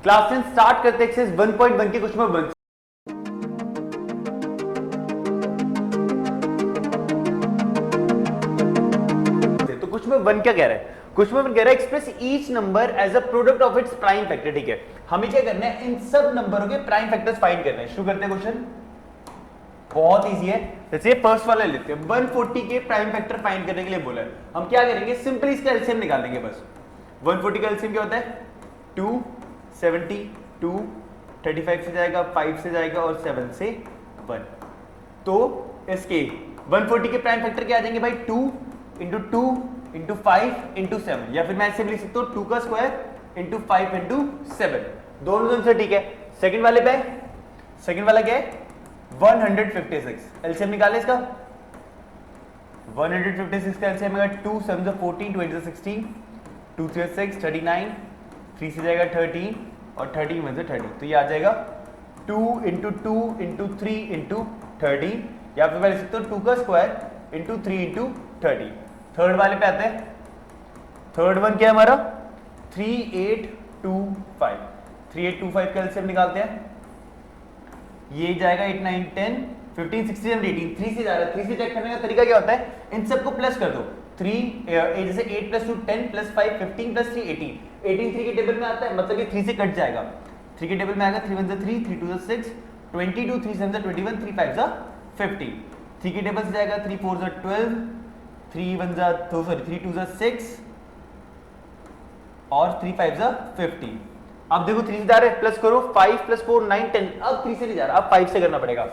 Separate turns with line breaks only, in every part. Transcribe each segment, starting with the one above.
Class 10 start करते exercise 1.1 के question number 1। तो क्वेश्चन नंबर 1 क्या कह रहा है? क्वेश्चन नंबर कह रहा है express each number as a product of its prime factor. ठीक है, हमें क्या करना है, इन सब नंबरों के प्राइम फैक्टर्स फाइंड करना है। शुरू करते हैं क्वेश्चन, बहुत इजी है। जैसे फर्स्ट वाला लेते हैं, 140 के प्राइम फैक्टर फाइंड करने के लिए बोला है। हम क्या करेंगे, सिंपली इसका एलसीएम निकालेंगे बस। 140 का एलसीएम क्या होता है? 270, 2 35 से जाएगा, 5 से जाएगा और 7 से 1। तो इसके 140 के प्राइम फैक्टर क्या आ जाएंगे भाई? 2 इंटू 2 इंटू 5 इंटू 7, या फिर मैं ऐसे भी लिख सकता हूँ 2 का स्क्वायर इंटू 5 इंटू 7, दोनों से ठीक है। सेकंड वाले पे, सेकंड वाला क्या है? 156। एलसीएम निकाले इसका। 156 का एलसीएम है 2 7 14, 2 8 16, 2 3 6 39, 3 से जाएगा 13 और 13 1 30। तो ये आ जाएगा 2 इंटू 2 इंटू 3 इंटू 30, या फिर मैं लिख सकता हूँ 2 का स्क्वायर इंटू 3 इंटू 30। थर्ड वाले पे आते हैं। थर्ड वन क्या है हमारा? 3825। 3825 का एलसीएम निकालते हैं। ये जाएगा 8 9 10 15 16 18, 3 से जा रहा है। 3 से चेक करने का तरीका क्या होता है? इन सबको प्लस कर दो। 3 जैसे 8 प्लस 2 10 प्लस 5 15 प्लस 3 18, 18 3 के टेबल में आता है, मतलब ये 3 से कट जाएगा। 3 के टेबल में आएगा 3 1 3 3 2 6 22, 3 7 21, 3 5 50। 3 के टेबल से जाएगा 3 4 12, 3 1 3 2 6 और 3 5 50। अब देखो 3 से जा रहे हैं, प्लस करो, 5 प्लस 4 9 10। अब 3 से नहीं जा रहा, अब 5 से करना पड़ेगा।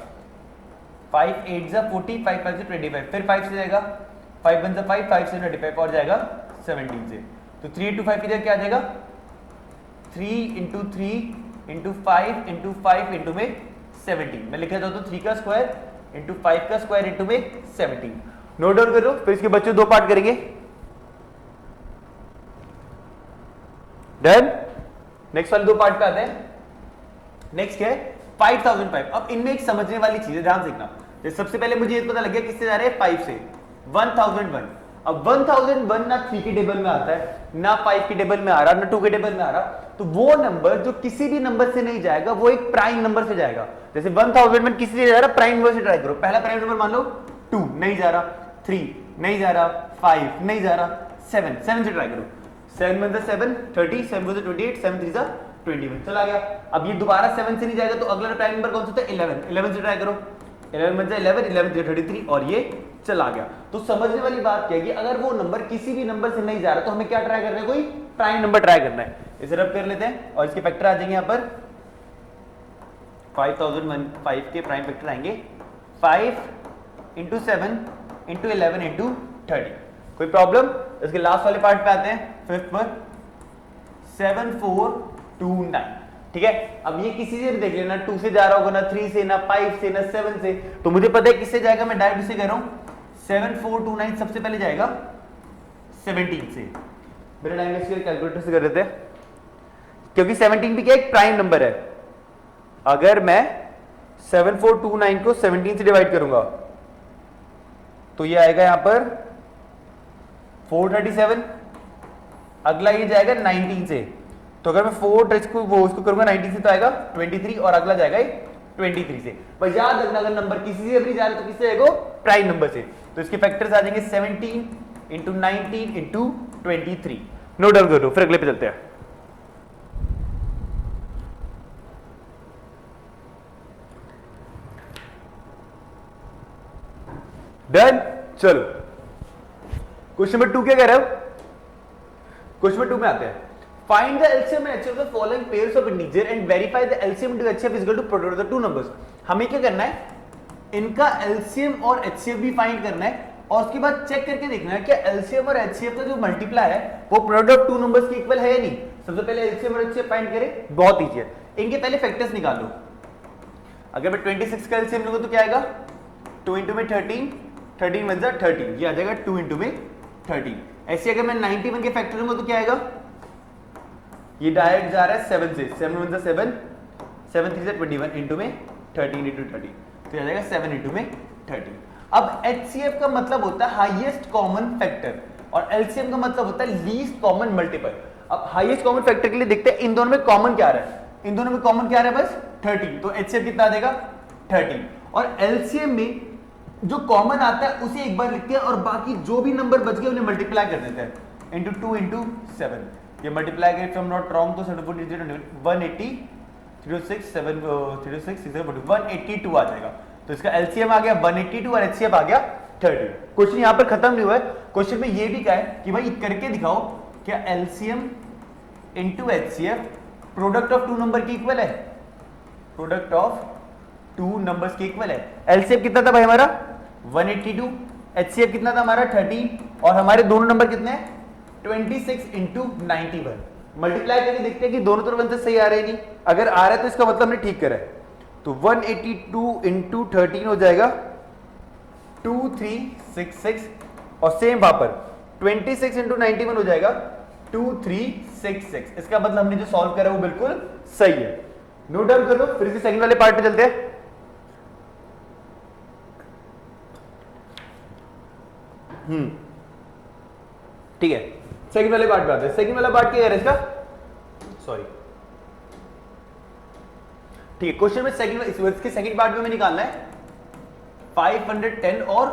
5 8 40, 5 5 25, फिर 5 से जाएगा, 5 1 5, 5 से 25 और जाएगा 17 से। तो 3825 इधर क्या आ जाएगा? 3 इंटू 3 इंटू 5 इंटू 5 इंटू में 17। मैं लिख देता हूं 3 का स्क्वायर इंटू 5 का स्क्वायर इंटू में 17। नोट डाउन करो, फिर इसके बच्चे दो पार्ट करेंगे। डन। नेक्स्ट वाले दो पार्ट पे आते हैं। नेक्स्ट क्या है? 5005। अब इनमें एक समझने वाली चीज है, ध्यान देखना। सबसे पहले मुझे ये पता लग गया किससे जा रहे हैं? 5 से। 1001। अब 1001 ना 3 के टेबल में आता है, ना 5 के टेबल में आ रहा, ना 2 के टेबल में आ रहा। तो वो नंबर जो किसी भी नंबर से नहीं जाएगा वो एक प्राइम नंबर से जाएगा। जैसे 1001 किसी से जा रहा, प्राइम नंबर से ट्राई करो। पहला प्राइम नंबर मान लो 2, नहीं जा रहा। 3 नहीं जा रहा। 5 नहीं जा रहा। 7 से ट्राई करो। 7 1 7 30, 7 4 28, 7 3 21। चला गया। अब ये दोबारा 7 से नहीं जाएगा, तो अगला प्राइम नंबर कौन सा होता है? 11। 11 से ट्राई करो। 11 1 11, 11 33 और ये चला गया। तो समझने वाली बात क्या है कि अगर वो नंबर किसी भी नंबर से नहीं जा रहा तो हमें क्या ट्राई करना है? कोई प्राइम नंबर ट्राई करना है। इसे रब कर लेते हैं और इसके फैक्टर आ जाएंगे यहाँ पर। 5005 के प्राइम फैक्टर आएंगे 5 इंटू 7 इंटू 11 इंटू 30। कोई प्रॉब्लम? इसके लास्ट वाले पार्ट पे आते हैं, फिफ्थ पर। 7429। ठीक है, अब ये किसी से भी देख लेना, 2 से जा रहा होगा, ना 3 से, ना 5 से, ना 7 से। तो मुझे पता है किससे जाएगा, मैं डायरेक्ट इसे कह रहा हूं। 7429 सबसे पहले जाएगा 17 से। मेरे टाइम में कैलकुलेटर से कर रहे थे, क्योंकि 17 भी क्या एक प्राइम नंबर है। अगर मैं 7429 को 17 से डिवाइड करूंगा तो ये आएगा यहां पर 437। अगला ये जाएगा 19 से। तो अगर मैं 4 को वो उसको करूंगा 19 से तो आएगा 23, और अगला जाएगा 23 से। बस याद रखना, अगर नंबर किसी से भी जा रहे तो किससे आएगा? प्राइम नंबर से। तो इसके फैक्टर्स आ जाएंगे 17 इंटू 19 इंटू 23। नोट डाउन करो, फिर अगले पे चलते हैं। डन। चलो क्वेश्चन नंबर 2 क्या कह रहे हो? क्वेश्चन नंबर 2 में आते हैं। Find the LCM and HCF of the following pairs of integer and verify the LCM into HCF is equal to product of the two numbers। हमें क्या करना है? इनका LCM और HCF भी फाइंड करना है, और उसके बाद चेक करके देखना है कि LCM और HCF का जो मल्टीप्लाई है वो प्रोडक्ट ऑफ टू नंबर्स के इक्वल है या नहीं। सबसे पहले LCM और HCF फाइंड करें, बहुत ईजी है। इनके पहले फैक्टर्स निकालो। अगर मैं 26 का LCM लूंगा तो क्या आएगा? 2 इंटू में 13, 13 1 30, ये आ जाएगा 2 इंटू में 30। ऐसे अगर मैं 91 के फैक्टर लूंगा तो क्या आएगा? ये डायरेक्ट जा रहा है 7 से। 7 1 7, 7 3 21 इंटू में 13 इंटू 30, तो आ जाएगा 7 इंटू में 30। अब HCF का मतलब होता है हाईएस्ट कॉमन फैक्टर, और LCM का मतलब होता है लीस्ट कॉमन मल्टीपल। अब हाईएस्ट कॉमन फैक्टर के लिए देखते हैं इन दोनों में कॉमन क्या आ रहा है। इन दोनों में कॉमन क्या आ रहा है बस 13, तो HCF कितना आ जाएगा 13। और LCM में जो कॉमन आता है उसे एक बार लिखते हैं और बाकी जो भी नंबर बच गए उन्हें मल्टीप्लाई कर देते हैं इंटू 2 इंटू 7। ये मल्टीप्लाई करें फ्रॉम नॉट रॉन्ग तो 180 306 7 306 182 आ जाएगा। तो इसका LCM आ गया 182 और HCF आ गया 30। क्वेश्चन यहां पर खत्म नहीं हुआ है, क्वेश्चन में ये भी कहा है कि भाई करके दिखाओ क्या LCM into HCF product of two number के इक्वल है, प्रोडक्ट ऑफ टू नंबर्स के इक्वल है। LCM कितना था भाई हमारा 182, HCF कितना था हमारा 30 और हमारे दोनों नंबर कितने हैं 26 इंटू 91। मल्टीप्लाई करके देखते हैं कि दोनों तरफ आंसर सही आ रहे हैं नहीं, अगर आ रहा है तो इसका मतलब हमने ठीक करा है। तो 182 इंटू 13 हो जाएगा 2366 और सेम वहां पर 26 इंटू 91 हो जाएगा 2366। इसका मतलब हमने जो सॉल्व करा वो बिल्कुल सही है। नोट डाउन कर लो, फिर इसके सेकंड वाले पार्ट पे चलते हैं। ठीक है, सेकंड वाले पार्ट पे आते हैं। सेकंड वाला पार्ट क्या है इसका, सॉरी ठीक है, क्वेश्चन में इसके सेकंड पार्ट में निकालना है 510 और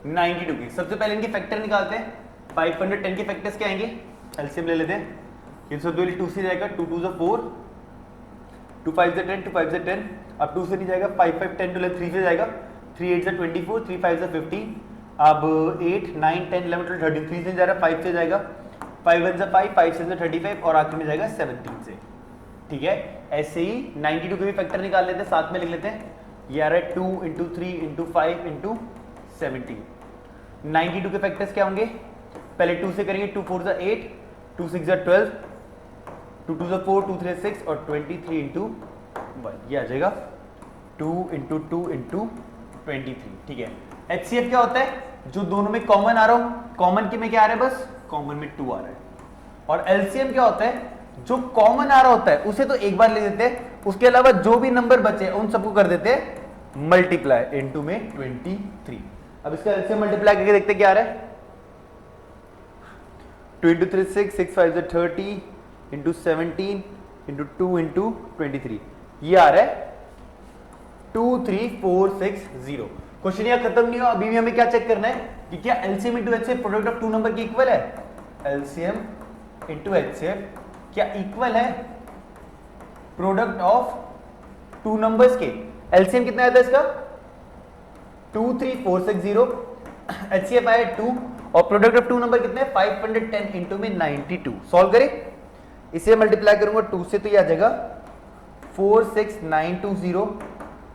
92 की। सबसे पहले इनके फैक्टर निकालते हैं। 510 के फैक्टर्स क्या आएंगे, एलसीएम ले लेते हैं। इन सब 2 से जाएगा 2 2 4, 2 5 10, 2 5 10, अब 2 से नहीं जाएगा 5 5 10 12 3 से जाएगा, 3 8 24, 3 5 15, अब 8 9 10 11 12 13, 3 से जा रहा है 5 से जाएगा, 5 1 5 5 से 35 और आखिर में जाएगा 17 से। ठीक है, ऐसे ही 92 के भी फैक्टर निकाल लेते हैं, साथ में लिख लेते हैं। ये आ रहा है 2 इंटू 3 इंटू 5 इंटू 17। 92 के फैक्टर्स क्या होंगे, पहले 2 से करेंगे, 2 4 8, 2 6 12, 2 2 4, 2 3 6 और 23 इंटू 1, ये आ जाएगा 2 इंटू 2 इंटू 23। ठीक है, HCF क्या होता है, जो दोनों में कॉमन आ रहा हो, कॉमन के में क्या आ रहा है, बस कॉमन में 2 आ रहा है। और LCM क्या होता है, जो कॉमन आ रहा होता है उसे तो एक बार ले देते हैं, उसके अलावा जो भी नंबर बचे उन सबको कर देते हैं मल्टीप्लाई इनटू में 23। अब इसका LCM मल्टीप्लाई करके देखते हैं क्या आ रहा है, 2 इंटू 3 6, 6 5 30 इंटू 17 इंटू 2 इंटू 23, ये आ रहा है 23460। क्वेश्चन यहां खत्म नहीं हुआ, अभी भी हमें क्या चेक करना है कि क्या LCM into HCF product of two number के इक्वल है। LCM इंटू HCF क्या इक्वल है प्रोडक्ट ऑफ टू नंबर्स के। LCM कितना आया था इसका 23460, HCF आया 2 और प्रोडक्ट ऑफ टू नंबर कितने 510 इंटू में 92। सॉल्व करें, इसे मल्टीप्लाई करूंगा 2 से तो ये आ जाएगा 46920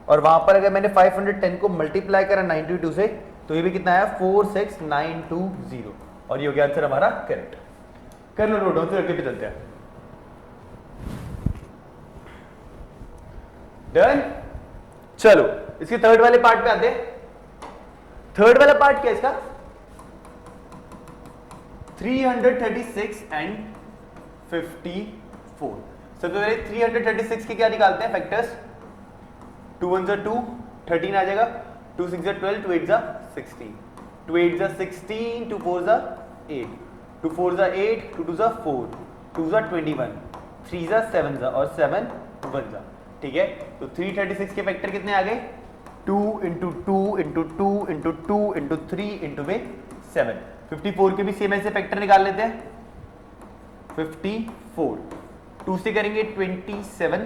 और वहां पर अगर मैंने 510 को मल्टीप्लाई करा 92 से तो ये भी कितना आया 46920 और ये हो गया आंसर हमारा करेक्ट। कर लो नोट डाउन, फिर आगे पे चलते हैं। डन, चलो इसके थर्ड वाले पार्ट पे आते हैं। थर्ड वाला पार्ट क्या है इसका, 336 एंड 54। सबसे पहले 336 के क्या निकालते हैं फैक्टर्स, 2 1 2, 13 आ जाएगा, 2 6 12, 2 8 16, 2 8 16, 2 4 8, 2 4 8, 2 2 4, 2 21, 3 7 और 7 1। ठीक है, तो 336 के फैक्टर कितने आ गए, 2 into 2 into 2 into 2 into 3 into में 7। 54 के भी सेम ऐसे फैक्टर निकाल लेते हैं। 54, 2 से करेंगे 27,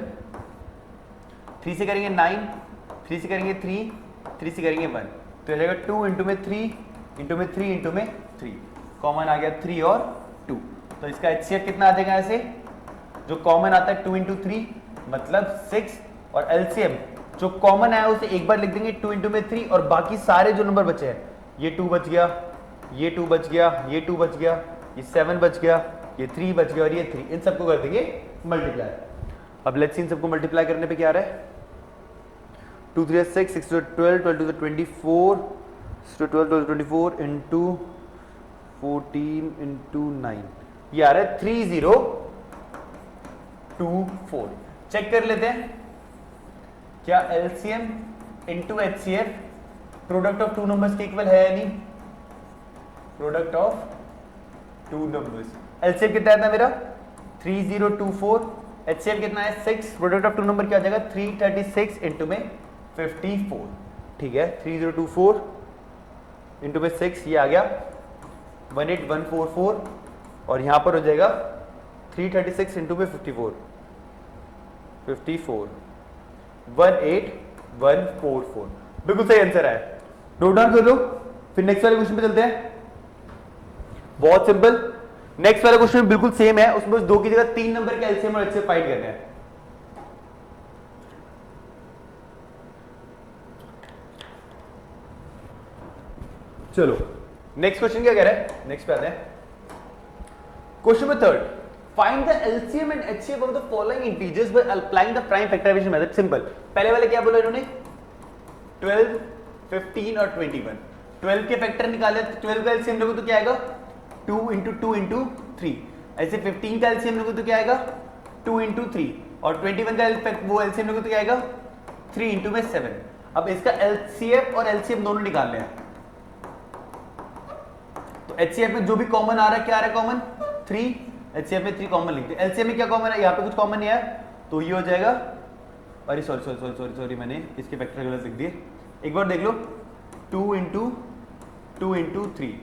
3 से करेंगे 9, 3 से करेंगे 3, 3 से करेंगे 1, तो आ जाएगा 2 इंटू में 3 इंटू में 3 इंटू में 3, कॉमन आ गया 3 और 2। तो इसका HCF कितना आ जाएगा, ऐसे जो कॉमन आता है 2 इंटू 3 मतलब 6 और LCM जो कॉमन आया उसे एक बार लिख देंगे 2 इंटू में 3 और बाकी सारे जो नंबर बचे हैं, ये 2 बच गया, ये 2 बच गया, ये 2 बच गया, ये 7 बच गया, ये 3 बच गया और ये 3, इन सबको कर देंगे मल्टीप्लाई। अब लेट्स सी इन सबको मल्टीप्लाई करने पे क्या आ रहा है, 2 3 6, 6 12, 12 24, 12 24 इंटू 14 इंटू 9, ये आ रहा है 3024। चेक कर लेते हैं क्या LCM into HCF product of two numbers के इक्वल है या नहीं। Product of two numbers, LCM कितना था मेरा 3024 HCF कितना है 6, प्रोडक्ट ऑफ टू नंबर क्या हो जाएगा 336 इंटू में 54, ठीक है 3024 इंटू में 6, ये आ गया 18144 और यहां पर हो जाएगा 336 इंटू में 54 18144, बिल्कुल सही आंसर है। नोट डाउन कर लो, फिर नेक्स्ट वाले क्वेश्चन पे चलते हैं। बहुत सिंपल, नेक्स्ट वाला क्वेश्चन बिल्कुल सेम है, उसमें बस 2 की जगह 3 नंबर के एलसीएम और एचसीएफ फाइंड करने हैं। चलो नेक्स्ट क्वेश्चन क्या कह रहा है, नेक्स्ट पे आते हैं। Question number 3, find the LCM and HCF of the following integers by applying the prime factorisation method. Simple, पहले वाले क्या बोला इन्होंने 12, 15 और 21। 12 के फैक्टर निकाले, 12 का एलसीएम लोगे तो क्या आएगा 2 इंटू 2 इंटू 3। ऐसे 15 का एलसीएम लोगे तो क्या आएगा 2 इंटू 3 और 21 का वो एलसीएम लोगे तो क्या आएगा 3 इंटू में 7। अब इसका एलसीएफ और एलसीएम दोनों निकालने हैं, तो एचसीएफ में जो भी कॉमन आ रहा है, क्या आ रहा है कॉमन 3, एचसीएफ में 3 कॉमन लिखते हैं। एलसीएम में क्या कॉमन है, यहाँ पे कुछ कॉमन नहीं है, तो ये हो जाएगा, अरे सॉरी मैंने इसके फैक्टर गलत लिख दिए, एक बार देख लो 2 इंटू 3,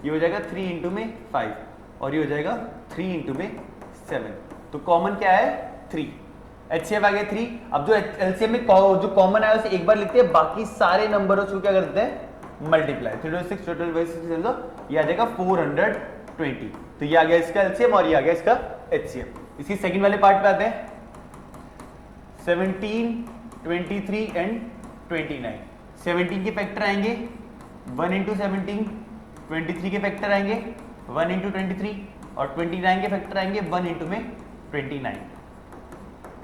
ये हो जाएगा 3 इंटू में 5 और ये हो जाएगा 3 इंटू में 7। तो कॉमन क्या है 3, एचसीएफ आ गया 3। अब जो एलसीएम में जो कॉमन आया उसे एक बार लिखते हैं, बाकी सारे नंबरों को क्या करते हैं मल्टीप्लाई, 3 टोटल ये आ जाएगा 420। तो ये आ गया इसका एलसीएम और ये आ गया इसका एचसीएफ। इसकी सेकंड वाले पार्ट पे आते हैं, 17, 23 एंड 29। 17 के फैक्टर आएंगे 1 इंटू 17, 23 के फैक्टर आएंगे 1 इंटू 23 और 29 के फैक्टर आएंगे 1 इंटू में 29।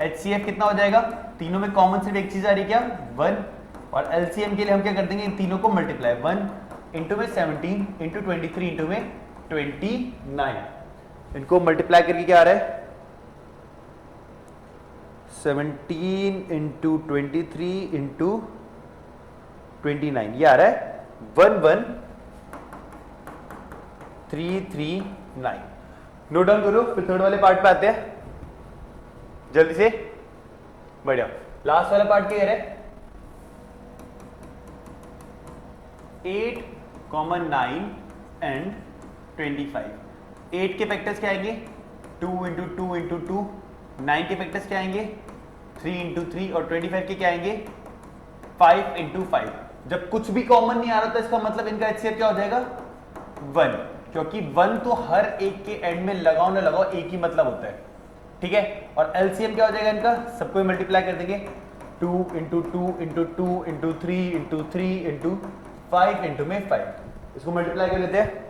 एचसीएफ कितना हो जाएगा, तीनों में कॉमन सिर्फ एक चीज आ रही क्या 1, और एलसीएम के लिए हम क्या कर देंगे इन तीनों को मल्टीप्लाई, 1 इंटू में 17 इंटू 23 इंटू में 29। इनको मल्टीप्लाई करके क्या आ रहा है 17 इंटू 23 इंटू 29, ये आ रहा है 11339। नोट डाउन करो, फिर थर्ड वाले पार्ट पे आते हैं जल्दी से, बढ़िया। लास्ट वाला पार्ट क्या कह रहा है 8, 9 एंड 25। 8 के फैक्टर्स क्या आएंगे 2 इंटू 2 इंटू 2, 9 के फैक्टर्स क्या आएंगे 3 इंटू 3 और 25 के क्या आएंगे 5 इंटू 5। जब कुछ भी कॉमन नहीं आ रहा तो इसका मतलब इनका एचसीएफ क्या हो जाएगा 1, क्योंकि 1 तो हर एक के एंड में लगाओ ना लगाओ एक ही मतलब होता है, ठीक है। और एलसीएम क्या हो जाएगा इनका, सबको मल्टीप्लाई कर देंगे 2 into 2 into 2 into 3 into 3 into 5 into में 5। इसको मल्टीप्लाई कर लेते हैं,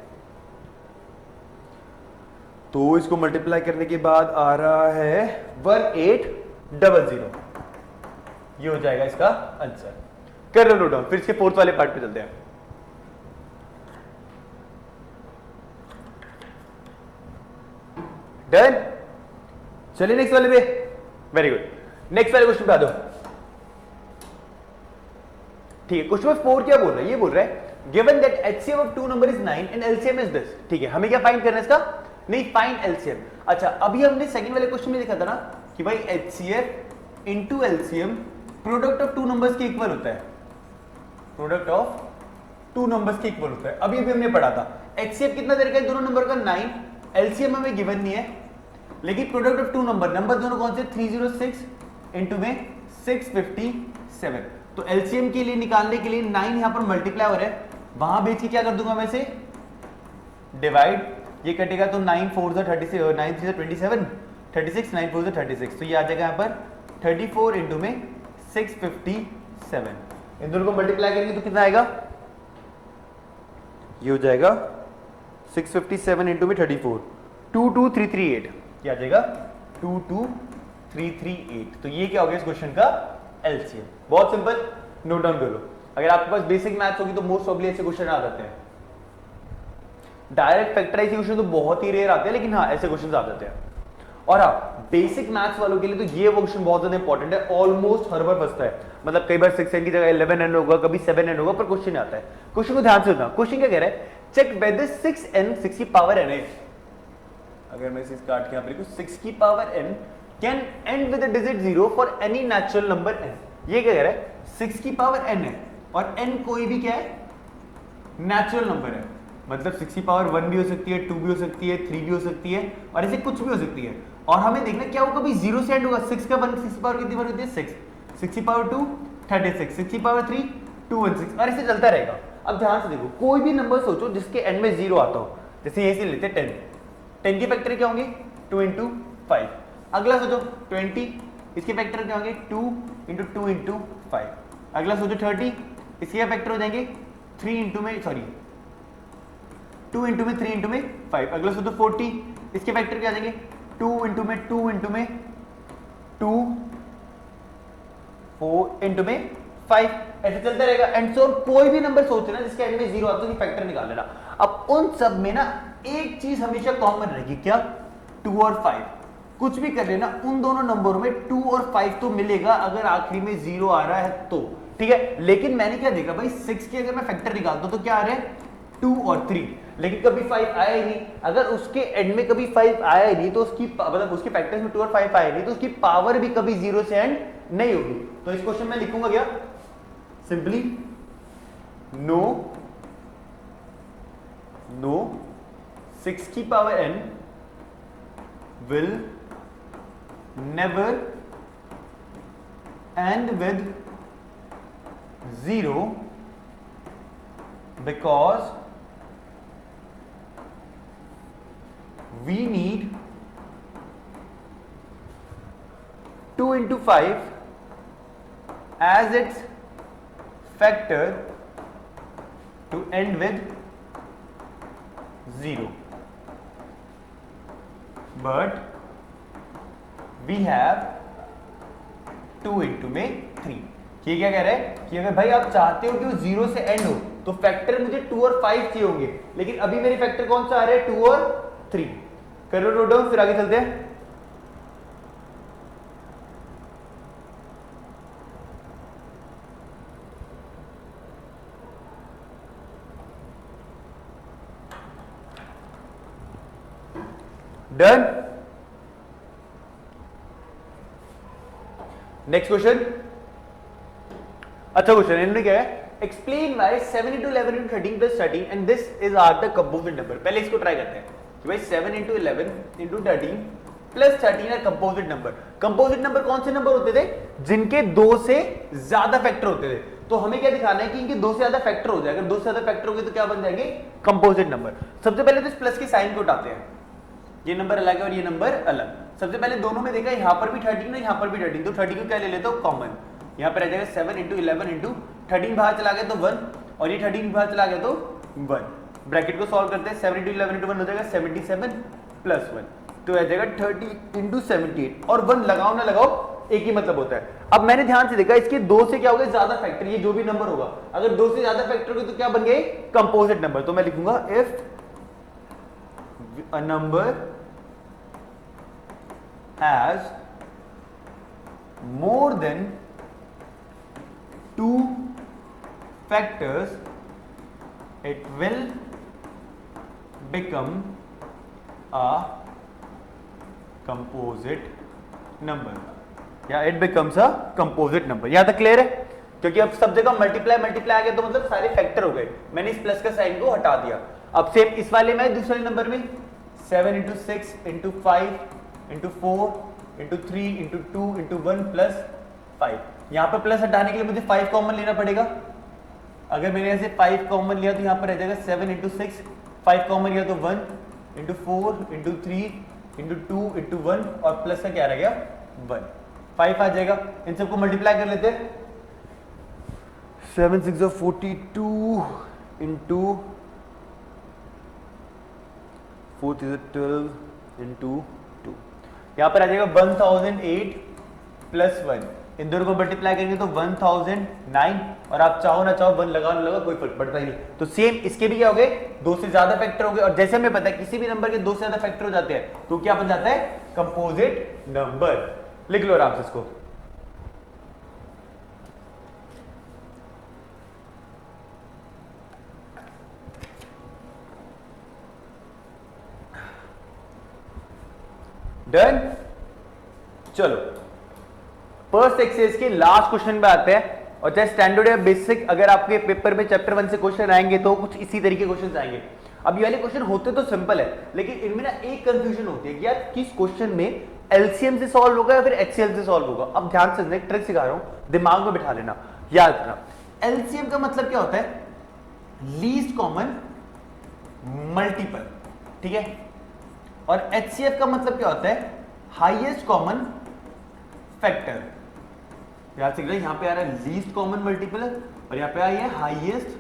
तो इसको मल्टीप्लाई करने के बाद आ रहा है 1800। ये हो जाएगा इसका आंसर। कर लो नोट डाउन, फिर इसके फोर्थ वाले पार्ट पे चलते हैं। डन, चलिए नेक्स्ट वाले पे, वेरी गुड। नेक्स्ट वाले क्वेश्चन पे आ दो, ठीक है। क्वेश्चन नंबर 4 क्या बोल रहा है, ये बोल रहा है given that HCF of two number is 9 and LCM is this, ठीक है। हमें क्या फाइंड करना है इसका, नहीं फाइंड एलसीएम। अच्छा, अभी हमने सेकंड वाले क्वेश्चन में देखा था ना कि भाई HCF into LCM product of two numbers के इक्वल होता है, प्रोडक्ट ऑफ टू नंबर्स के इक्वल होता है। अभी हमने पढ़ा था एचसीएफ कितना दे रखा है दोनों नंबर का 9, एलसीएम हमें गिवन नहीं है, लेकिन प्रोडक्ट ऑफ टू नंबर दोनों कौन से 306 इंटू में 657। तो एलसीएम के लिए निकालने के लिए 9 यहां पर मल्टीप्लाई हो रहा है, वहां भेज के क्या कर दूंगा मैं इसे डिवाइड, ये कटेगा तो 9 4 जा 36, 9 3 जा 27, 36 9 4 जा 36, तो ये आ जाएगा यहां पर 34 इंटू में 657। इन दोनों को मल्टीप्लाई करेंगे तो कितना आएगा, ये हो जाएगा 657 इंटू में 34, 22338, क्या आ जाएगा 22338। तो ये क्या हो गया इस क्वेश्चन का एलसीएम। बहुत सिंपल, नोट डाउन कर लो। अगर आपके पास बेसिक मैथ्स होगी तो मोस्ट ऑब्वियसली ऐसे क्वेश्चन आ जाते हैं। डायरेक्ट फैक्टराइजेशन तो बहुत ही रेयर आते हैं, लेकिन हाँ ऐसे क्वेश्चन आ जाते हैं। और हाँ, बेसिक मैथ्स वालों के लिए तो ये क्वेश्चन बहुत ज्यादा इंपॉर्टेंट है, ऑलमोस्ट हर बार फंसता है। मतलब कई बार 6n की जगह 11n होगा, कभी 7n होगा, पर क्वेश्चन आता है। क्वेश्चन को ध्यान से सुनना, क्वेश्चन क्या कह रहा है, चेक वेदर 6n 6 की पावर n है। अगर मैं इसे काट के यहां पर 6 की power n can and with the digit 0 for any natural number n। ये क्या कह रहा है, 6 की पावर n है और n कोई भी क्या है, नेचुरल नंबर है, मतलब 6 की पावर 1 भी हो सकती है, 2 भी हो सकती है, 3 भी हो सकती है और ऐसे कुछ भी हो सकती है। और हमें देखना क्या वो कभी 0 से एंड होगा। 6 का 1, 6 की पावर कितनी बार होती है, 6, 6 की पावर 2 36, 6 की पावर 3 216 और ऐसे चलता रहेगा। अब ध्यान से देखो, कोई भी नंबर सोचो जिसके एंड में 0 आता हो, जैसे यही से लेते हैं 10 की फैक्टर क्या होंगे, 2 इंटू 5। अगला सोचो 20, इसके फैक्टर क्या होंगे, 2 इंटू 2 इंटू 5। अगला सोचो 30, इसके फैक्टर हो जाएंगे 3 इंटू में, सॉरी 2 इंटू में 3 इंटू में 5। अगला सोचो 40, इसके फैक्टर क्या आ जाएंगे, 2 इंटू में 2 इंटू में 2 4 इंटू में 5। ऐसे चलता रहेगा। एंड सो कोई भी नंबर सोचना जिसके एंड में 0 आता है फैक्टर निकाल लेना। अब उन सब में ना एक चीज हमेशा कॉमन रहेगी, क्या, 2 और 5। कुछ भी कर लेना, उन दोनों नंबरों में 2 और 5 तो मिलेगा अगर आखिरी में 0 आ रहा है तो, ठीक है। लेकिन मैंने क्या देखा भाई, 6 के अगर मैं फैक्टर निकालता हूं तो क्या आ रहे हैं, 2 और 3, लेकिन कभी 5 आया ही नहीं। अगर उसके एंड में कभी 5 आया ही नहीं तो उसकी मतलब उसके फैक्टर्स में 2 और 5 आया नहीं तो उसकी पावर भी कभी 0 से एंड नहीं होगी। तो इस क्वेश्चन में लिखूंगा क्या, सिंपली नो 6 की power n will never end with 0 because we need 2 into 5 as its factor to end with 0, but we have 2 into में 3। ये क्या कह रहा है कि अगर भाई आप चाहते हो कि वो 0 से एंड हो तो फैक्टर मुझे 2 और 5 चाहिए होंगे, लेकिन अभी मेरे फैक्टर कौन सा आ रहा है, 2 और 3। करो नोट डाउन, फिर आगे चलते हैं। डन। नेक्स्ट क्वेश्चन, अच्छा क्वेश्चन, इन्होंने क्या है, explain why 7 into 11 into 13 plus 13 and this is are the composite number। पहले इसको ट्राई करते हैं कि भाई 7 into 11 into 13 plus 13 are composite number। Composite number कौन से नंबर होते थे, जिनके 2 से ज्यादा फैक्टर होते थे। तो हमें क्या दिखाना है कि इनके 2 से ज्यादा फैक्टर हो जाए। अगर 2 से ज्यादा फैक्टर हो गए तो क्या बन जाएंगे, कंपोजिट नंबर। सबसे पहले तो इस प्लस के साइन को उठाते हैं, ये नंबर अलग है और ये नंबर अलग। सबसे पहले दोनों में देखा, यहाँ पर भी 13 है, यहाँ पर भी 13, तो 30 को क्या ले लेता हूँ, कॉमन। यहाँ पर आ जाएगा 7 into 11 into 13 बाहर चला गया तो 1 और ये 13 बाहर चला गया तो 1। ब्रैकेट को सॉल्व करते हैं, 7 into 11 into 1 हो जाएगा 77 प्लस 1, तो आ जाएगा 30 into 78। और 1 लगाओ ना लगाओ एक ही मतलब होता है। अब मैंने ध्यान से देखा, इसके 2 से क्या हो गया, ज्यादा फैक्टर, ये जो भी नंबर होगा अगर 2 से ज्यादा फैक्टर हो गए तो क्या बन गए, कंपोजिट नंबर। तो मैं लिखूंगा if a number has more than 2 factors it will become a composite number या it becomes a composite number। यहां तक क्लियर है, क्योंकि अब सब जगह मल्टीप्लाई मल्टीप्लाई आ गया तो मतलब सारे फैक्टर हो गए। मैंने इस प्लस का साइन को हटा दिया। अब सेम इस वाले में दूसरे नंबर में 7 into 6 into 5 into 4 into 3 into 2 into 1 plus 5। यहां पर प्लस हटाने के लिए मुझे 5 कॉमन लेना पड़ेगा। अगर मैंने ऐसे 5 कॉमन लिया तो यहां पर रह जाएगा 7 into 6, 5 कॉमन लिया तो 1 into 4 into 3 into 2 into 1 और प्लस का क्या रह गया, 1, 5 आ जाएगा। इन सबको मल्टीप्लाई कर लेते हैं, 7 6 42 into 4 12 into 2, यहां पर आ जाएगा 1008 प्लस 1। इन दोनों को मल्टीप्लाई करेंगे तो 1009 और आप चाहो ना चाहो 1 लगाओ ना लगाओ कोई फर्क पड़ता ही नहीं। तो सेम इसके भी क्या हो गए, 2 से ज्यादा फैक्टर हो गए। और जैसे हमें पता है किसी भी नंबर के 2 से ज्यादा फैक्टर हो जाते हैं तो क्या बन जाता है, कंपोजिट नंबर। लिख लो आराम से इसको। डन। चलो फर्स्ट एक्सरसाइज के लास्ट क्वेश्चन पे आते हैं। और चाहे स्टैंडर्ड या बेसिक, अगर आपके पेपर में चैप्टर 1 से क्वेश्चन आएंगे तो कुछ इसी तरीके क्वेश्चन आएंगे। अब ये वाले क्वेश्चन होते तो सिंपल है, लेकिन इनमें ना एक कंफ्यूजन होती है कि यार किस क्वेश्चन में एलसीएम से सॉल्व होगा या फिर एचसीएल से सॉल्व होगा। अब ध्यान से एक ट्रिक सिखा रहा हूं, दिमाग में बिठा लेना, याद रखना। एलसीएम का मतलब क्या होता है? लीस्ट कॉमन मल्टीपल, ठीक है। और एचसीएफ का मतलब क्या होता है? Highest common factor. याद से यहां पे आ रहा है लीस्ट कॉमन मल्टीपल और यहां पे आ है हाईएस्ट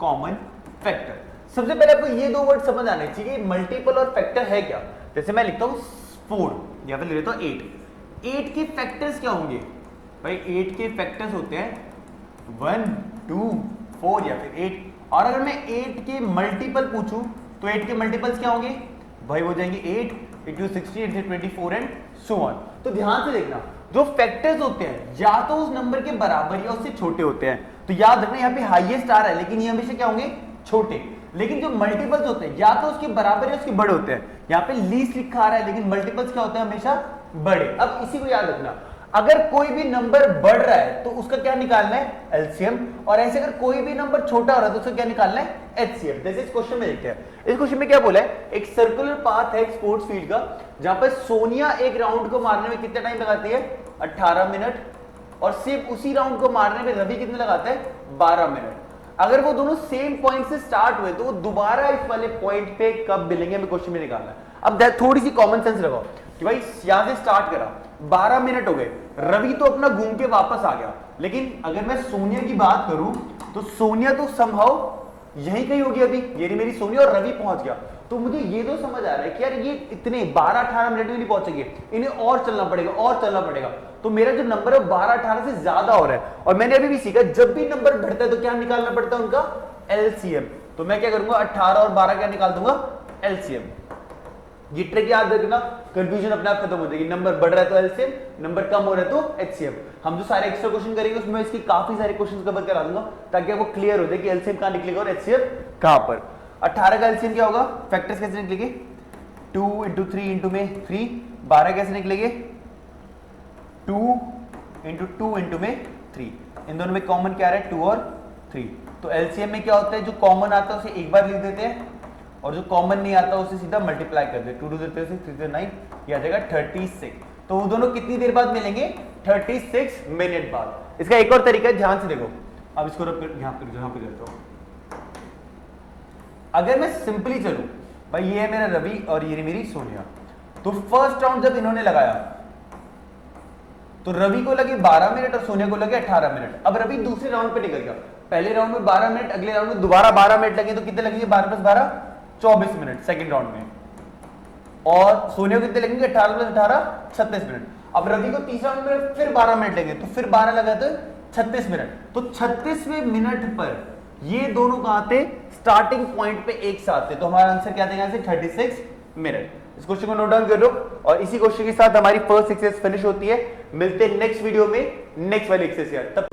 कॉमन फैक्टर। सबसे पहले आपको ये दो वर्ड समझ आने चाहिए, मल्टीपल और फैक्टर है क्या। जैसे मैं लिखता हूं 4, यहां पे लिख लेता हूं 8। 8 के फैक्टर्स क्या होंगे भाई? 8 के फैक्टर्स होते हैं 1, 2, 4 या फिर 8। और अगर मैं 8 के मल्टीपल पूछूं तो 8 के मल्टीपल्स क्या होंगे भाई? हो जाएंगे 8 into 16 into 24 and so on। तो ध्यान से देखना, जो फैक्टर्स होते हैं या तो उस नंबर के बराबर या उससे छोटे होते हैं। तो याद रखना यहाँ पे हाईएस्ट आ रहा है, लेकिन ये हमेशा क्या होंगे? छोटे। लेकिन जो मल्टीपल्स होते हैं या तो उसके बराबर या उसके बड़े होते हैं। यहाँ पे लीस्ट लिखा आ रहा है, लेकिन मल्टीपल्स क्या होते हैं? हमेशा बड़े। अब इसी को याद रखना, अगर कोई भी नंबर बढ़ रहा है तो उसका क्या निकालना है? एलसीएम। और ऐसे अगर कोई भी नंबर छोटा हो रहा है तो उसका क्या निकालना है? एचसीएफ। जैसे इस क्वेश्चन में देखते हैं, इस क्वेश्चन में क्या बोला है? एक सर्कुलर पाथ है स्पोर्ट्स फील्ड का, जहां पर सोनिया एक राउंड को मारने में कितना टाइम लगाती है? 18 मिनट। और सिर्फ उसी राउंड को मारने में रवि कितने लगाता है? 12 मिनट। अगर वो दोनों सेम पॉइंट से स्टार्ट हुए तो वो दोबारा इस वाले पॉइंट पे कब मिलेंगे, हमें क्वेश्चन में निकालना है। अब थोड़ी सी कॉमन सेंस लगाओ कि भाई यहां से स्टार्ट करा, 12 मिनट हो गए, रवि तो अपना घूम के वापस आ गया, लेकिन अगर मैं सोनिया की बात करूं तो सोनिया तो समहाउ यहीं कहीं होगी। अभी ये मेरी सोनिया और रवि पहुंच गया। तो मुझे ये तो समझ आ रहा है कि यार ये इतने 12-18 मिनट में नहीं पहुंचेंगे, इन्हें और चलना पड़ेगा और चलना पड़ेगा। तो मेरा जो नंबर है 12-18 से ज्यादा हो रहा है। और मैंने अभी भी सीखा, जब भी नंबर बढ़ता है तो क्या निकालना पड़ता है? उनका एलसीएम। तो मैं क्या करूंगा? 18 और 12 क्या निकाल दूंगा? एलसीएम। ये ट्रिक याद रखना, कंफ्यूजन अपने आप खत्म हो जाएगी। नंबर बढ़ रहा है तो एलसीएम, नंबर कम हो रहा है तो एचसीएम। हम जो सारे एक्स्ट्रा क्वेश्चन करेंगे उसमें इसकी काफी सारे क्वेश्चन कवर करा दूंगा, ताकि आपको क्लियर हो जाए कि एलसीएम कहां निकलेगा और एचसीएम कहां पर। 18 का एलसीएम क्या होगा? फैक्टर्स कैसे निकलेंगे? 2 into 3 into में 3। 12 कैसे निकलेंगे? 2 into 2 into में 3। इन दोनों में कॉमन क्या आ रहा है? 2 और 3। तो एलसीएम में क्या होता है? जो कॉमन आता है उसे एक बार लिख देते हैं, और जो कॉमन नहीं आता उसे सीधा मल्टीप्लाई कर दे। 2 2 6 3 3 9, ये आ जाएगा 36। तो वो दोनों कितनी देर बाद मिलेंगे? 36 मिनट बाद। इसका एक और तरीका है, ध्यान से देखो। अब इसको यहां पे करता हूं। अगर मैं सिंपली चलूं, भाई ये है मेरा रवि और ये मेरी सोनिया, तो फर्स्ट राउंड जब इन्होंने लगाया तो रवि को लगे 12 मिनट और सोनिया को लगे 18 मिनट। अब रवि दूसरे राउंड पे निकल गया। पहले राउंड में 12 मिनट, अगले राउंड में दोबारा 12 मिनट लगे, तो कितने लगेंगे? 12 + 12 24 मिनट सेकंड राउंड में। और सोनिया को कितने लगेंगे? 18 + 18 36 मिनट। अब रवि को तीसरा राउंड में फिर 12 मिनट लगे, तो फिर 12 लगा तो 36 मिनट। तो 36वें मिनट पर ये दोनों कहां थे? स्टार्टिंग पॉइंट पे एक साथ थे। तो हमारा आंसर क्या देगा? 36 मिनट। इस क्वेश्चन को नोट डाउन कर लो। और इसी क्वेश्चन के साथ हमारी फर्स्ट एक्सरसाइज फिनिश होती है। मिलते हैं नेक्स्ट वीडियो में नेक्स्ट वाली एक्सरसाइज। तब